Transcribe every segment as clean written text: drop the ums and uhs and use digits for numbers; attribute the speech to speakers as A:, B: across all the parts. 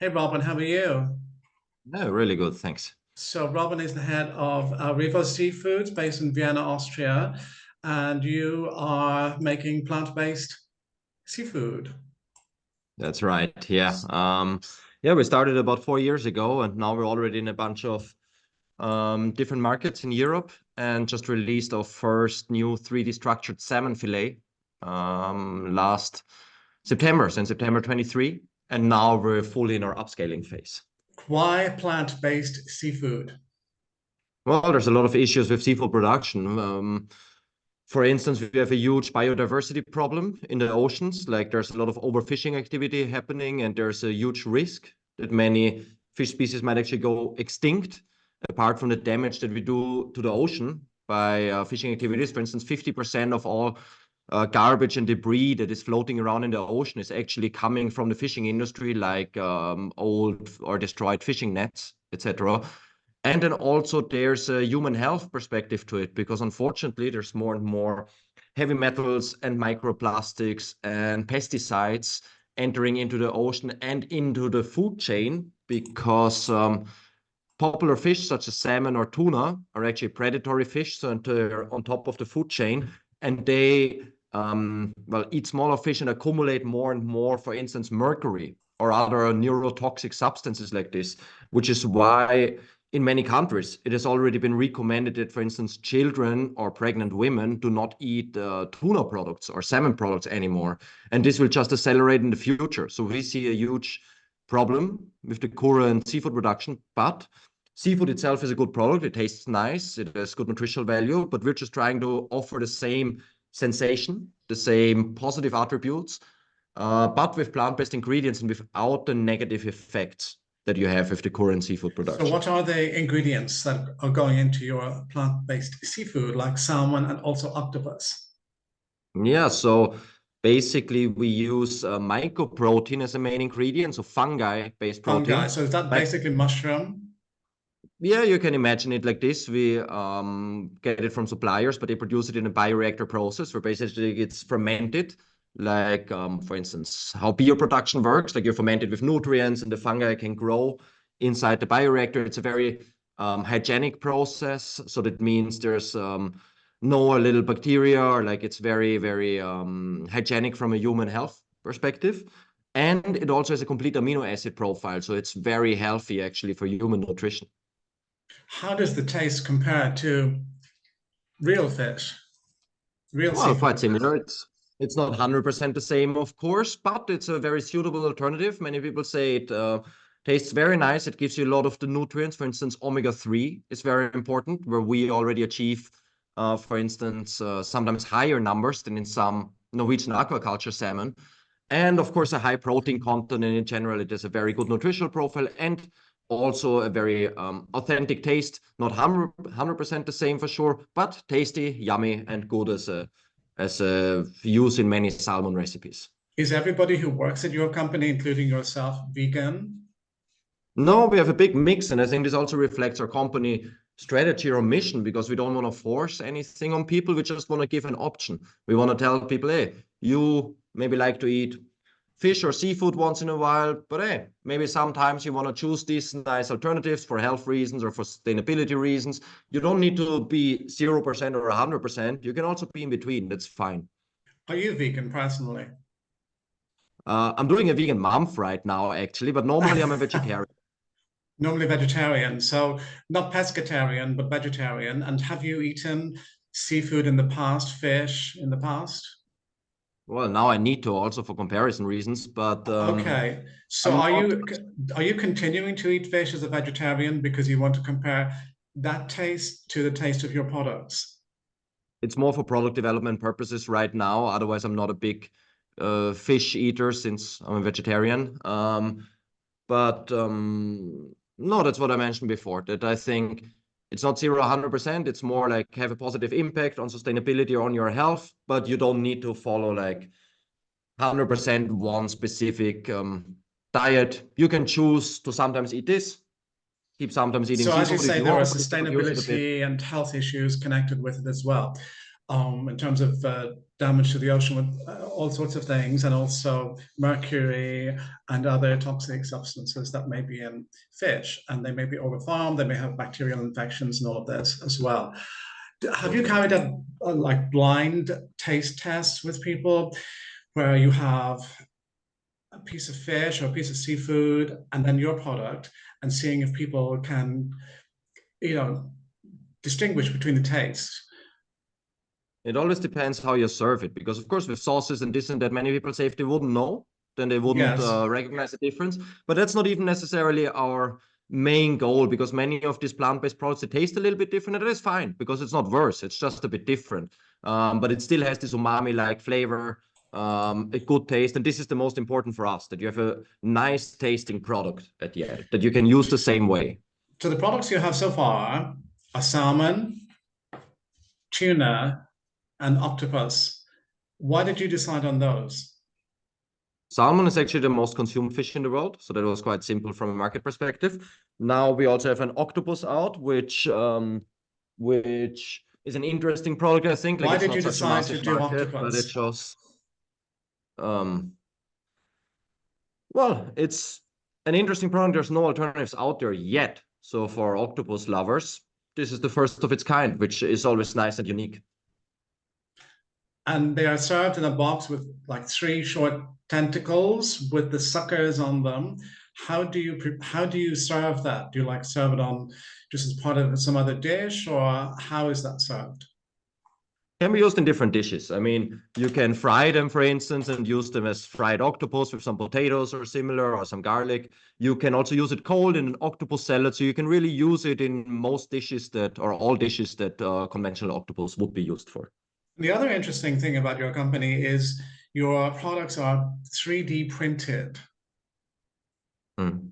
A: Hey Robin, how are you?
B: No, really good, thanks.
A: So Robin is the head of Revo Seafoods based in Vienna, Austria, and you are making plant-based seafood.
B: That's right. Yeah. Yeah, we started about 4 years ago, and now we're already in a bunch of different markets in Europe, and just released our first new 3D structured salmon fillet last September, so in September 23, and now we're fully in our upscaling phase.
A: Why plant-based seafood?
B: Well, there's a lot of issues with seafood production. For instance, we have a huge biodiversity problem in the oceans. Like there's a lot of overfishing activity happening, and there's a huge risk that many fish species might actually go extinct, apart from the damage that we do to the ocean by fishing activities. For instance, 50% of all garbage and debris that is floating around in the ocean is actually coming from the fishing industry, like old or destroyed fishing nets, etc. And then also there's a human health perspective to it, because unfortunately there's more and more heavy metals and microplastics and pesticides entering into the ocean and into the food chain, because popular fish such as salmon or tuna are actually predatory fish, so they're on top of the food chain, and they well, eat smaller fish and accumulate more and more, for instance, mercury or other neurotoxic substances like this, which is why in many countries it has already been recommended that, for instance, children or pregnant women do not eat tuna products or salmon products anymore. And this will just accelerate in the future. So we see a huge problem with the current seafood production, but seafood itself is a good product. It tastes nice. It has good nutritional value, but we're just trying to offer the same sensation, the same positive attributes, but with plant-based ingredients and without the negative effects that you have with the current seafood
A: So
B: production.
A: what are the ingredients that are going into your plant-based seafood, like salmon and also octopus?
B: Yeah, so basically we use mycoprotein as a main ingredient, so fungi-based
A: Fungi.
B: protein.
A: So is that
B: Like,
A: basically mushroom?
B: yeah, you can imagine it like this. We get it from suppliers, but they produce it in a bioreactor process where basically it's fermented. Like, for instance, how beer production works, like you ferment it with nutrients and the fungi can grow inside the bioreactor. It's a very hygienic process. So that means there's no little bacteria, or like it's very, very hygienic from a human health perspective. And it also has a complete amino acid profile. So it's very healthy actually for human nutrition.
A: How does the taste compare to real fish, real
B: Well, quite
A: seafood?
B: similar. It's not 100% the same, of course, but it's a very suitable alternative. Many people say it tastes very nice. It gives you a lot of the nutrients. For instance, omega-3 is very important, where we already achieve, for instance, sometimes higher numbers than in some Norwegian aquaculture salmon. And of course, a high protein content. And in general, it has a very good nutritional profile and also a very authentic taste. Not 100% the same for sure, but tasty, yummy, and good as a use in many salmon recipes.
A: Is everybody who works at your company, including yourself, vegan?
B: No, we have a big mix, and I think this also reflects our company strategy or mission, because we don't want to force anything on people. We just want to give an option. We want to tell people, hey, you maybe like to eat fish or seafood once in a while, but hey, maybe sometimes you want to choose these nice alternatives for health reasons or for sustainability reasons. You don't need to be 0% or 100%. You can also be in between. That's fine.
A: Are you vegan personally?
B: I'm doing a vegan month right now, actually, but normally I'm a vegetarian.
A: Normally vegetarian, so not pescatarian, but vegetarian. And have you eaten seafood in the past, fish in the past?
B: Well, now I need to also for comparison reasons, but
A: Okay. So
B: I'm
A: are
B: not.
A: you continuing to eat fish as a vegetarian because you want to compare that taste to the taste of your products?
B: It's more for product development purposes right now. Otherwise, I'm not a big fish eater since I'm a vegetarian. But no, that's what I mentioned before, that I think it's not 0 100%. It's more like have a positive impact on sustainability or on your health, but you don't need to follow like 100% one specific diet. You can choose to sometimes eat this, keep sometimes eating
A: So as you
B: seafood if
A: say,
B: you
A: there are
B: want, but if you reduce it a bit.
A: sustainability and health issues connected with it as well, in terms of damage to the ocean with all sorts of things, and also mercury and other toxic substances that may be in fish, and they may be overfarmed, they may have bacterial infections and all of this as well. Have you
B: Okay.
A: carried out like blind taste tests with people where you have a piece of fish or a piece of seafood and then your product and seeing if people can, you know, distinguish between the tastes?
B: It always depends how you serve it, because of course with sauces and this and that, many people say if they wouldn't know, then they wouldn't
A: Yes.
B: recognize the difference. But that's not even necessarily our main goal, because many of these plant-based products, they taste a little bit different, and that is fine because it's not worse. It's just a bit different. But it still has this umami-like flavor, a good taste. And this is the most important for us, that you have a nice tasting product at the end, that you can use the same way.
A: So the products you have so far are salmon, tuna, and octopus. Why did you decide on those?
B: Salmon is actually the most consumed fish in the world, so that was quite simple from a market perspective. Now we also have an octopus out, which is an interesting product, I think. Like,
A: Why
B: it's
A: did you
B: not such a
A: decide to
B: massive
A: do
B: market, but it
A: octopus?
B: shows. Well, it's an interesting product. There's no alternatives out there yet. So for octopus lovers, this is the first of its kind, which is always nice and unique.
A: And they are served in a box with like three short tentacles with the suckers on them. How do you serve that? Do you like serve it on just as part of some other dish, or how is that served?
B: Can be used in different dishes. I mean, you can fry them, for instance, and use them as fried octopus with some potatoes or similar, or some garlic. You can also use it cold in an octopus salad. So you can really use it in most dishes that, or all dishes that conventional octopus would be used for.
A: The other interesting thing about your company is your products are 3D printed.
B: Mm.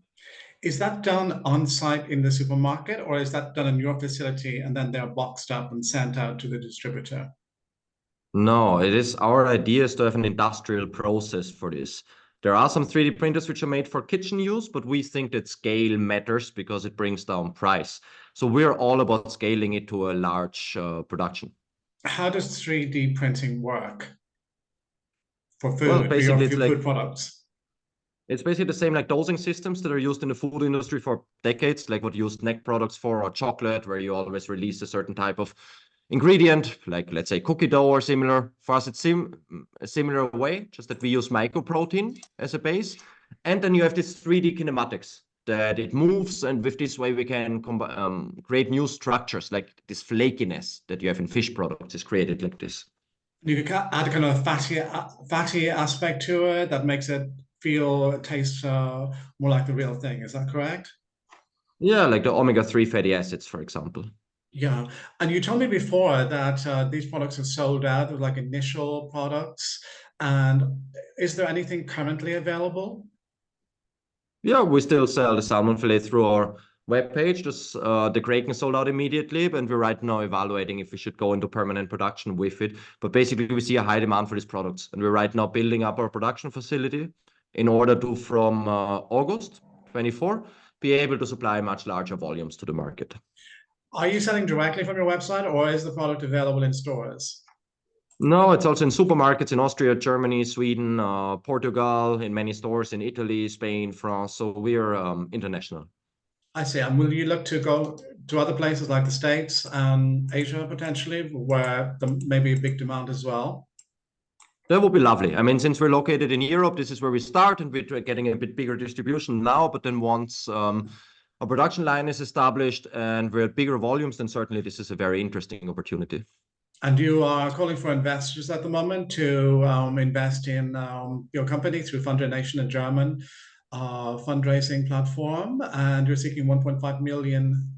A: Is that done on site in the supermarket, or is that done in your facility and then they're boxed up and sent out to the distributor?
B: No, it is our idea is to have an industrial process for this. There are some 3D printers which are made for kitchen use, but we think that scale matters because it brings down price. So we're all about scaling it to a large production.
A: How does 3D printing work for
B: Well,
A: food, for your,
B: basically,
A: for
B: it's
A: your
B: like
A: food products?
B: it's basically the same like dosing systems that are used in the food industry for decades, like what you use snack products for, or chocolate, where you always release a certain type of ingredient, like let's say cookie dough or similar. For us, it's a similar way, just that we use mycoprotein as a base. And then you have this 3D kinematics that it moves, and with this way we can create new structures, like this flakiness that you have in fish products is created like this.
A: You could add a kind of fatty aspect to it that makes it feel, taste more like the real thing. Is that correct?
B: Yeah, like the omega-3 fatty acids, for example.
A: Yeah. And you told me before that these products are sold out of like initial products. And is there anything currently available?
B: Yeah, we still sell the salmon fillet through our webpage. Just the Kraken sold out immediately, and we're right now evaluating if we should go into permanent production with it. But basically, we see a high demand for these products, and we're right now building up our production facility in order to, from August 24, be able to supply much larger volumes to the market.
A: Are you selling directly from your website, or is the product available in stores?
B: No, it's also in supermarkets in Austria, Germany, Sweden, Portugal, in many stores in Italy, Spain, France. So we're international.
A: I see. And will you look to go to other places like the States and Asia potentially, where there may be a big demand as well?
B: That would be lovely. I mean, since we're located in Europe, this is where we start, and we're getting a bit bigger distribution now. But then once a production line is established and we're at bigger volumes, then certainly this is a very interesting opportunity.
A: And you are calling for investors at the moment to invest in your company through Fund Nation, a German fundraising platform, and you're seeking $1.5 million,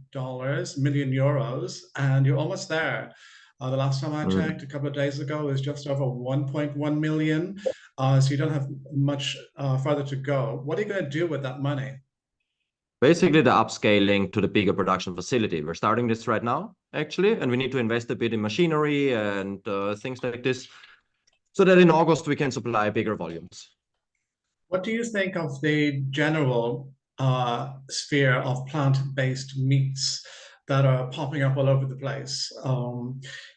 A: and you're almost there. The last time I checked, a couple of days ago, it was just over 1.1 million. So you don't have much further to go. What are you going to do with that money?
B: Basically, the upscaling to the bigger production facility. We're starting this right now, actually, and we need to invest a bit in machinery and things like this, so that in August we can supply bigger volumes.
A: What do you think of the general sphere of plant-based meats that are popping up all over the place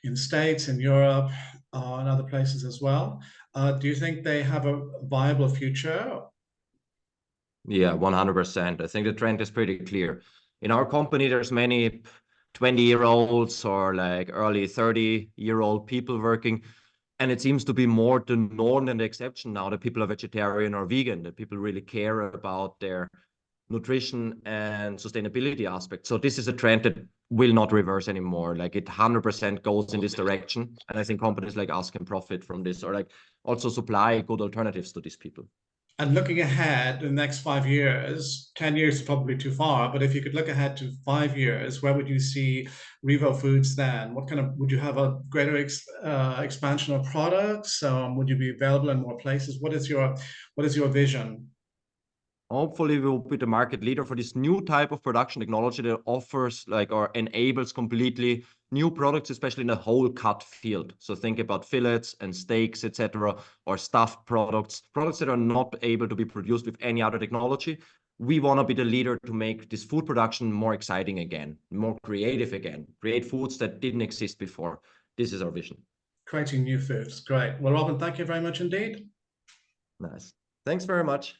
A: in the States, in Europe? and other places as well. Do you think they have a viable future?
B: Yeah, 100%. I think the trend is pretty clear. In our company, there's many 20-year-olds or like early 30-year-old people working. And it seems to be more the norm than the exception now that people are vegetarian or vegan, that people really care about their nutrition and sustainability aspects. So this is a trend that will not reverse anymore. Like it 100% goes in this direction. And I think companies like us can profit from this or like also supply good alternatives to these people.
A: And looking ahead in the next 5 years, 10 years is probably too far, but if you could look ahead to 5 years, where would you see Revo Foods then? What kind of, would you have a greater expansion of products? Would you be available in more places? What is your vision?
B: Hopefully we'll be the market leader for this new type of production technology that offers like or enables completely new products, especially in the whole cut field. So think about fillets and steaks, etc., or stuffed products, products that are not able to be produced with any other technology. We want to be the leader to make this food production more exciting again, more creative again, create foods that didn't exist before. This is our vision.
A: Creating new foods. Great. Well, Robin, thank you very much indeed.
B: Nice. Thanks very much.